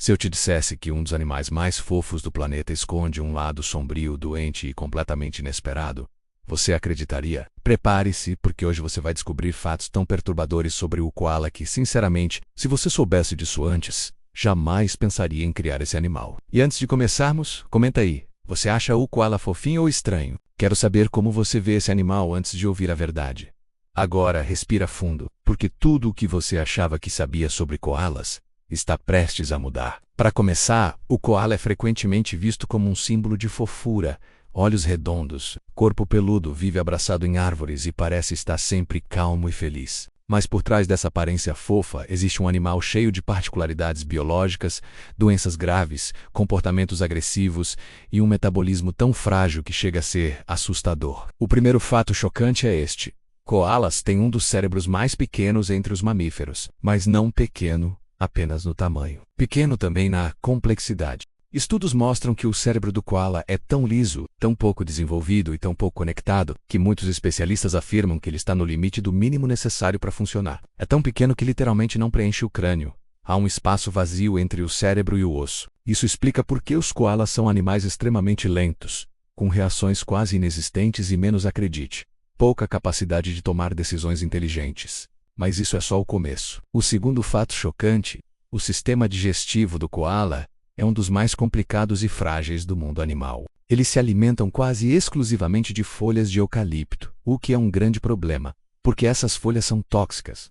Se eu te dissesse que um dos animais mais fofos do planeta esconde um lado sombrio, doente e completamente inesperado, você acreditaria? Prepare-se, porque hoje você vai descobrir fatos tão perturbadores sobre o koala que, sinceramente, se você soubesse disso antes, jamais pensaria em criar esse animal. E antes de começarmos, comenta aí. Você acha o koala fofinho ou estranho? Quero saber como você vê esse animal antes de ouvir a verdade. Agora, respira fundo, porque tudo o que você achava que sabia sobre koalas está prestes a mudar. Para começar, o koala é frequentemente visto como um símbolo de fofura. Olhos redondos, corpo peludo, vive abraçado em árvores e parece estar sempre calmo e feliz. Mas por trás dessa aparência fofa existe um animal cheio de particularidades biológicas, doenças graves, comportamentos agressivos e um metabolismo tão frágil que chega a ser assustador. O primeiro fato chocante é este: koalas têm um dos cérebros mais pequenos entre os mamíferos, mas não pequeno apenas no tamanho. Pequeno também na complexidade. Estudos mostram que o cérebro do koala é tão liso, tão pouco desenvolvido e tão pouco conectado, que muitos especialistas afirmam que ele está no limite do mínimo necessário para funcionar. É tão pequeno que literalmente não preenche o crânio. Há um espaço vazio entre o cérebro e o osso. Isso explica por que os koalas são animais extremamente lentos, com reações quase inexistentes e, menos acredite, pouca capacidade de tomar decisões inteligentes. Mas isso é só o começo. O segundo fato chocante: o sistema digestivo do koala é um dos mais complicados e frágeis do mundo animal. Eles se alimentam quase exclusivamente de folhas de eucalipto, o que é um grande problema, porque essas folhas são tóxicas,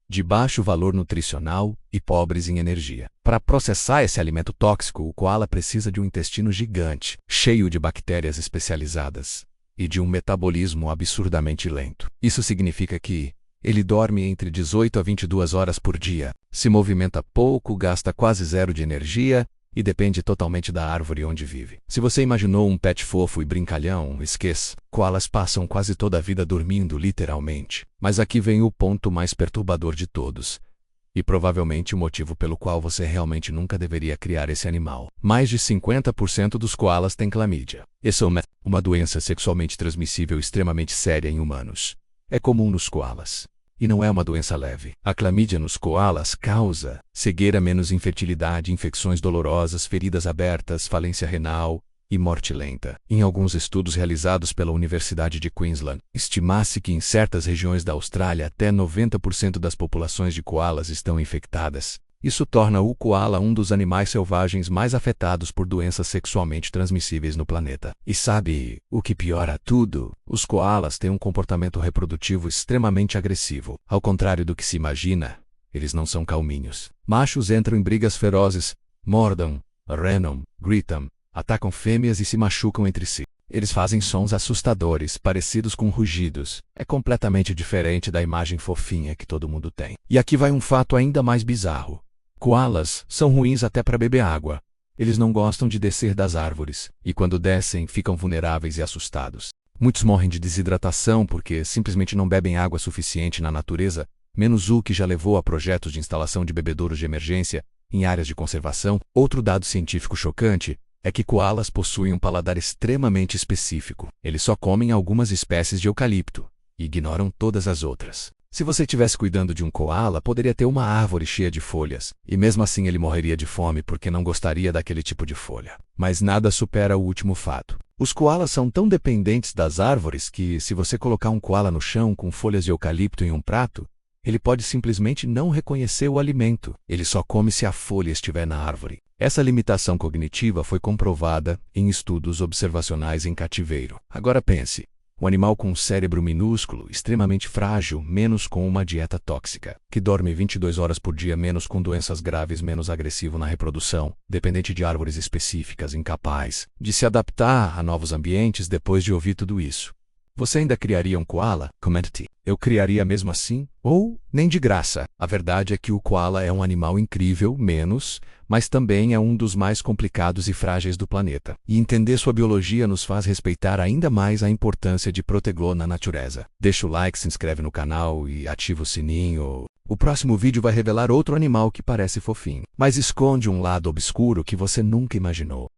de baixo valor nutricional e pobres em energia. Para processar esse alimento tóxico, o koala precisa de um intestino gigante, cheio de bactérias especializadas, e de um metabolismo absurdamente lento. Isso significa que ele dorme entre 18 a 22 horas por dia, se movimenta pouco, gasta quase zero de energia e depende totalmente da árvore onde vive. Se você imaginou um pet fofo e brincalhão, esqueça. Koalas passam quase toda a vida dormindo, literalmente. Mas aqui vem o ponto mais perturbador de todos, e provavelmente o motivo pelo qual você realmente nunca deveria criar esse animal. Mais de 50% dos koalas têm clamídia. Essa é uma doença sexualmente transmissível extremamente séria em humanos. É comum nos koalas. E não é uma doença leve. A clamídia nos koalas causa cegueira, menos infertilidade, infecções dolorosas, feridas abertas, falência renal e morte lenta. Em alguns estudos realizados pela Universidade de Queensland, estima-se que em certas regiões da Austrália até 90% das populações de koalas estão infectadas. Isso torna o koala um dos animais selvagens mais afetados por doenças sexualmente transmissíveis no planeta. E sabe o que piora tudo? Os koalas têm um comportamento reprodutivo extremamente agressivo. Ao contrário do que se imagina, eles não são calminhos. Machos entram em brigas ferozes, mordam, renam, gritam, atacam fêmeas e se machucam entre si. Eles fazem sons assustadores, parecidos com rugidos. É completamente diferente da imagem fofinha que todo mundo tem. E aqui vai um fato ainda mais bizarro. Koalas são ruins até para beber água. Eles não gostam de descer das árvores, e quando descem, ficam vulneráveis e assustados. Muitos morrem de desidratação porque simplesmente não bebem água suficiente na natureza, menos o que já levou a projetos de instalação de bebedouros de emergência em áreas de conservação. Outro dado científico chocante é que koalas possuem um paladar extremamente específico. Eles só comem algumas espécies de eucalipto e ignoram todas as outras. Se você estivesse cuidando de um koala, poderia ter uma árvore cheia de folhas, e mesmo assim ele morreria de fome porque não gostaria daquele tipo de folha. Mas nada supera o último fato. Os koalas são tão dependentes das árvores que, se você colocar um koala no chão com folhas de eucalipto em um prato, ele pode simplesmente não reconhecer o alimento. Ele só come se a folha estiver na árvore. Essa limitação cognitiva foi comprovada em estudos observacionais em cativeiro. Agora pense. Um animal com um cérebro minúsculo, extremamente frágil, menos com uma dieta tóxica, que dorme 22 horas por dia, menos com doenças graves, menos agressivo na reprodução, dependente de árvores específicas, incapaz de se adaptar a novos ambientes. Depois de ouvir tudo isso, você ainda criaria um koala? Comente. Eu criaria mesmo assim? Ou nem de graça? A verdade é que o koala é um animal incrível, mas também é um dos mais complicados e frágeis do planeta. E entender sua biologia nos faz respeitar ainda mais a importância de protegê-lo na natureza. Deixa o like, se inscreve no canal e ativa o sininho. O próximo vídeo vai revelar outro animal que parece fofinho, mas esconde um lado obscuro que você nunca imaginou.